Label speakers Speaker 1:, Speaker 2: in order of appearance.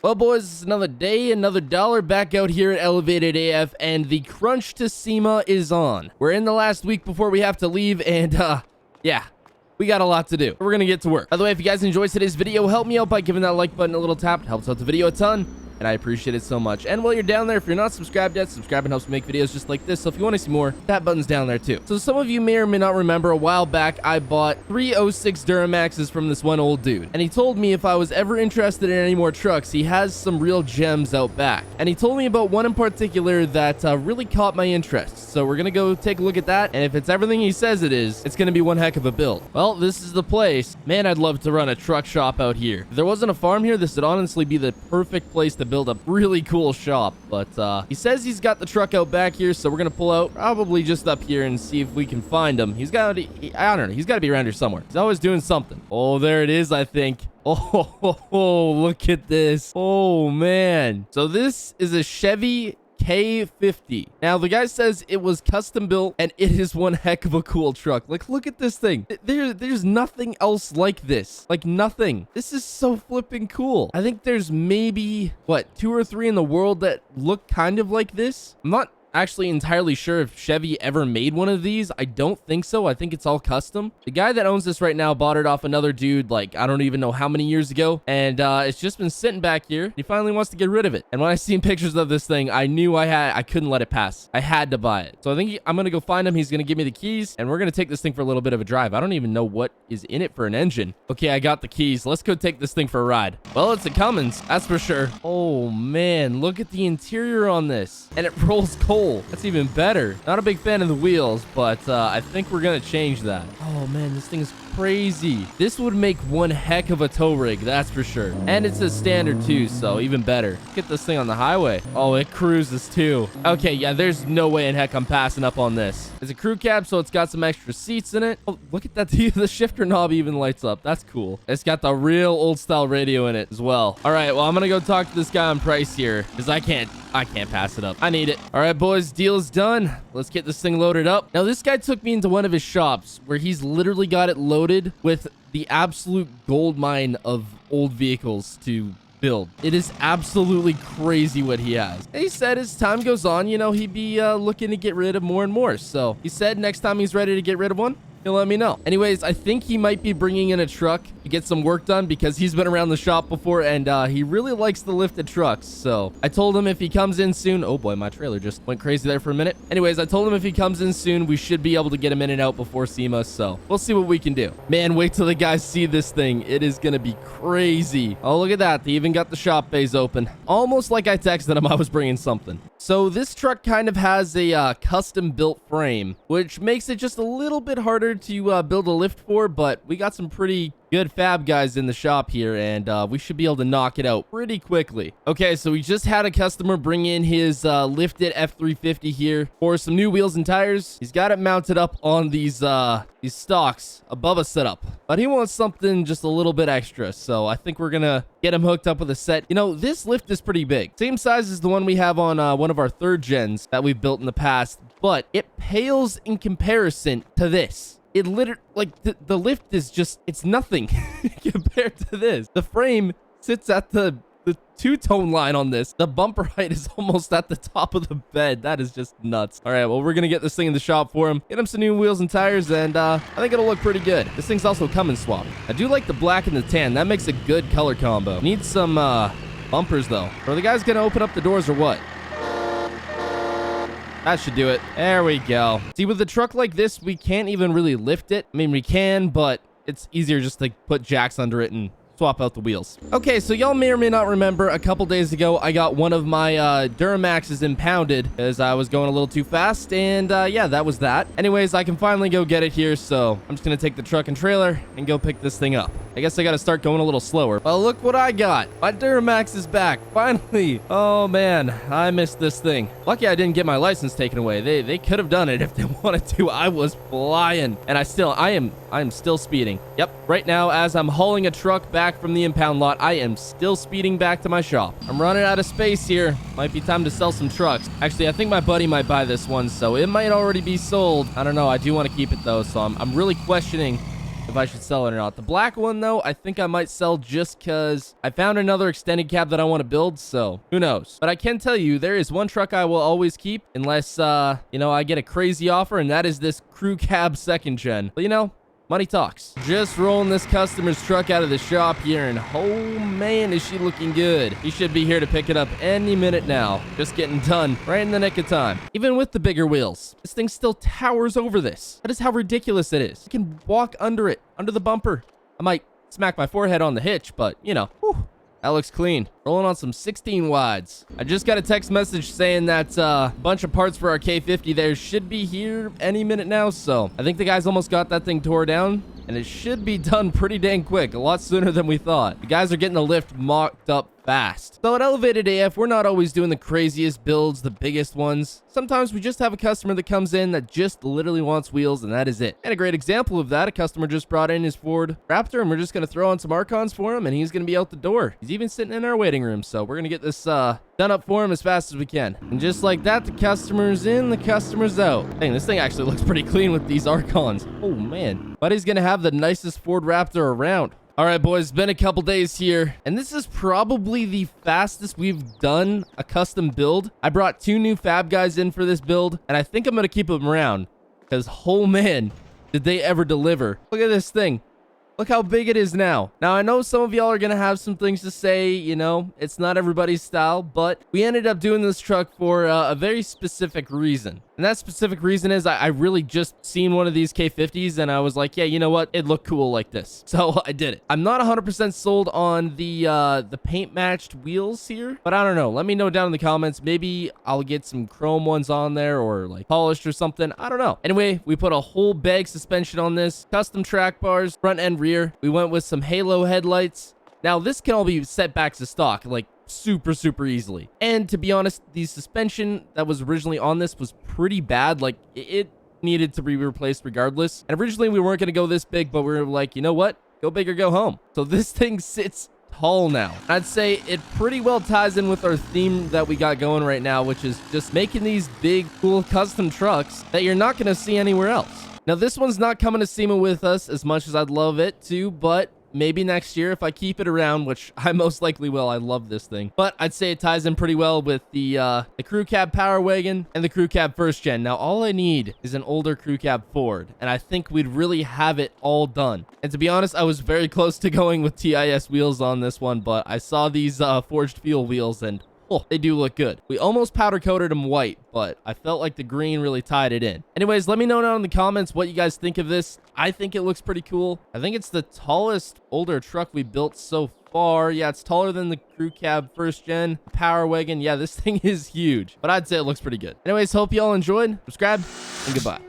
Speaker 1: Well, boys, it's another day, another dollar back out here at Elevated AF, and the crunch to SEMA is on. We're in the last week before we have to leave, and, yeah. We got a lot to do. We're gonna get to work. By the way, if you guys enjoyed today's video, help me out by giving that like button a little tap. It helps out the video a ton, and I appreciate it so much. And while you're down there, if you're not subscribed yet, subscribing helps me make videos just like this. So if you want to see more, that button's down there too. So some of you may or may not remember, a while back, I bought 306 Duramaxes from this one old dude. And he told me if I was ever interested in any more trucks, he has some real gems out back. And he told me about one in particular that really caught my interest. So we're gonna go take a look at that. And if it's everything he says it is, it's gonna be one heck of a build. Well, this is the place. Man, I'd love to run a truck shop out here. If there wasn't a farm here, this would honestly be the perfect place to build a really cool shop. But he says he's got the truck out back here, so we're gonna pull out probably just up here and see if we can find him. He's got to, I don't know, he's got to be around here somewhere. He's always doing something. Oh, there it is, I think. Oh, look at this. Oh, man. So this is a Chevy K50. Now, the guy says it was custom built, and it is one heck of a cool truck. Like, look at this thing. There's nothing else like this. Like, nothing. This is so flipping cool. I think there's maybe, what, 2 or 3 in the world that look kind of like this. I'm not actually entirely sure if Chevy ever made one of these. I don't think so. I think it's all custom. The guy that owns this right now bought it off another dude, like, I don't even know how many years ago, and it's just been sitting back here. He finally wants to get rid of it, and when I seen pictures of this thing, I knew I couldn't let it pass. I had to buy it. So I think I'm gonna go find him. He's gonna give me the keys, and we're gonna take this thing for a little bit of a drive. I don't even know what is in it for an engine. Okay, I got the keys. Let's go take this thing for a ride. Well, it's a Cummins, that's for sure. Oh man, look at the interior on this, and it rolls coal. That's even better. Not a big fan of the wheels, but I think we're gonna change that. Oh man, this thing is crazy. This would make one heck of a tow rig, that's for sure. And it's a standard too, so even better. Get this thing on the highway. Oh, it cruises too. Okay, yeah, there's no way in heck I'm passing up on this. It's a crew cab, so it's got some extra seats in it. Oh, look at that. The shifter knob even lights up. That's cool. It's got the real old style radio in it as well. All right, well, I'm gonna go talk to this guy on price here, because I can't pass it up. I need it. All right, boys, deal's done. Let's get this thing loaded up. Now, this guy took me into one of his shops where he's literally got it loaded with the absolute gold mine of old vehicles to build. It is absolutely crazy what he has. And he said as time goes on, you know, he'd be looking to get rid of more and more. So he said next time he's ready to get rid of one, he'll let me know. Anyways, I think he might be bringing in a truck to get some work done because he's been around the shop before, and he really likes the lifted trucks. So I told him if he comes in soon, oh boy, my trailer just went crazy there for a minute. Anyways, I told him if he comes in soon, we should be able to get him in and out before SEMA. So we'll see what we can do. Man, wait till the guys see this thing. It is gonna be crazy. Oh, look at that. They even got the shop bays open. Almost like I texted him I was bringing something. So this truck kind of has a custom built frame, which makes it just a little bit harder to build a lift for, but we got some pretty good fab guys in the shop here, and we should be able to knock it out pretty quickly. Okay, so we just had a customer bring in his lifted F350 here for some new wheels and tires. He's got it mounted up on these stocks above a setup, but he wants something just a little bit extra, so I think we're gonna get him hooked up with a set. You know, this lift is pretty big, same size as the one we have on one of our 3rd gens that we've built in the past, but it pales in comparison to this. It literally, like, the lift is just, it's nothing compared to this. The frame sits at the two-tone line on this. The bumper height is almost at the top of the bed. That is just nuts. All right, well, we're gonna get this thing in the shop for him, get him some new wheels and tires, and I think it'll look pretty good. This thing's also Cummins swap. I do like the black and the tan. That makes a good color combo. Need some bumpers though. Are the guys gonna open up the doors or what? That should do it. There we go. See, with a truck like this, we can't even really lift it. I mean, we can, but it's easier just to put jacks under it and swap out the wheels. Okay, so y'all may or may not remember a couple days ago, I got one of my Duramaxes impounded as I was going a little too fast, and yeah, that was that. Anyways, I can finally go get it here, so I'm just gonna take the truck and trailer and go pick this thing up. I guess I gotta start going a little slower. Well, look what I got. My Duramax is back, finally. Oh man, I missed this thing. Lucky I didn't get my license taken away. They could have done it if they wanted to. I was flying, and I am still speeding. Yep, right now as I'm hauling a truck back from the impound lot, I am still speeding back to my shop. I'm running out of space here. Might be time to sell some trucks. Actually, I think my buddy might buy this one, so it might already be sold. I don't know. I do want to keep it though, so I'm really questioning if I should sell it or not. The black one, though, I think I might sell just because I found another extended cab that I want to build, so who knows. But I can tell you, there is one truck I will always keep unless, you know, I get a crazy offer, and that is this crew cab 2nd gen. But, you know, money talks. Just rolling this customer's truck out of the shop here, and oh man, is she looking good. He should be here to pick it up any minute now. Just getting done right in the nick of time. Even with the bigger wheels, this thing still towers over this. That is how ridiculous it is. I can walk under it, under the bumper. I might smack my forehead on the hitch, but you know, whew, that looks clean. Rolling on some 16 wides. I just got a text message saying that a bunch of parts for our K50 there should be here any minute now. So I think the guys almost got that thing tore down, and it should be done pretty dang quick, a lot sooner than we thought. The guys are getting the lift mocked up fast. So at Elevated AF, we're not always doing the craziest builds, the biggest ones. Sometimes we just have a customer that comes in that just literally wants wheels, and that is it. And a great example of that, a customer just brought in his Ford Raptor, and we're just going to throw on some Archons for him, and he's going to be out the door. He's even sitting in our waiting room, so we're going to get this done up for him as fast as we can. And just like that, the customer's in, the customer's out. Dang, this thing actually looks pretty clean with these Archons. Oh man, Buddy's going to have the nicest Ford Raptor around. All right, boys, been a couple days here, and this is probably the fastest we've done a custom build. I brought 2 new fab guys in for this build, and I think I'm going to keep them around because, oh man, did they ever deliver. Look at this thing. Look how big it is now. Now, I know some of y'all are going to have some things to say, you know, it's not everybody's style, but we ended up doing this truck for a very specific reason. And that specific reason is I really just seen one of these K50s and I was like, yeah, you know what? It looked cool like this. So I did it. I'm not 100% sold on the paint matched wheels here, but I don't know. Let me know down in the comments. Maybe I'll get some chrome ones on there or like polished or something. I don't know. Anyway, we put a whole bag suspension on this, custom track bars, front and rear. We went with some halo headlights. Now this can all be set back to stock, like super easily. And to be honest, the suspension that was originally on this was pretty bad. Like it needed to be replaced regardless. And originally we weren't going to go this big, but we were like, you know what? Go big or go home. So this thing sits tall now. I'd say it pretty well ties in with our theme that we got going right now, which is just making these big, cool custom trucks that you're not going to see anywhere else. Now, this one's not coming to SEMA with us as much as I'd love it to, but maybe next year if I keep it around, which I most likely will. I love this thing. But I'd say it ties in pretty well with the crew cab power wagon and the crew cab 1st gen. Now, all I need is an older crew cab Ford, and I think we'd really have it all done. And to be honest, I was very close to going with TIS wheels on this one, but I saw these forged fuel wheels and oh, they do look good. We almost powder coated them white, but I felt like the green really tied it in. Anyways, let me know down in the comments what you guys think of this. I think it looks pretty cool. I think it's the tallest older truck we built so far. Yeah, it's taller than the crew cab 1st gen power wagon. Yeah, this thing is huge, but I'd say it looks pretty good. Anyways, hope y'all enjoyed. Subscribe and goodbye.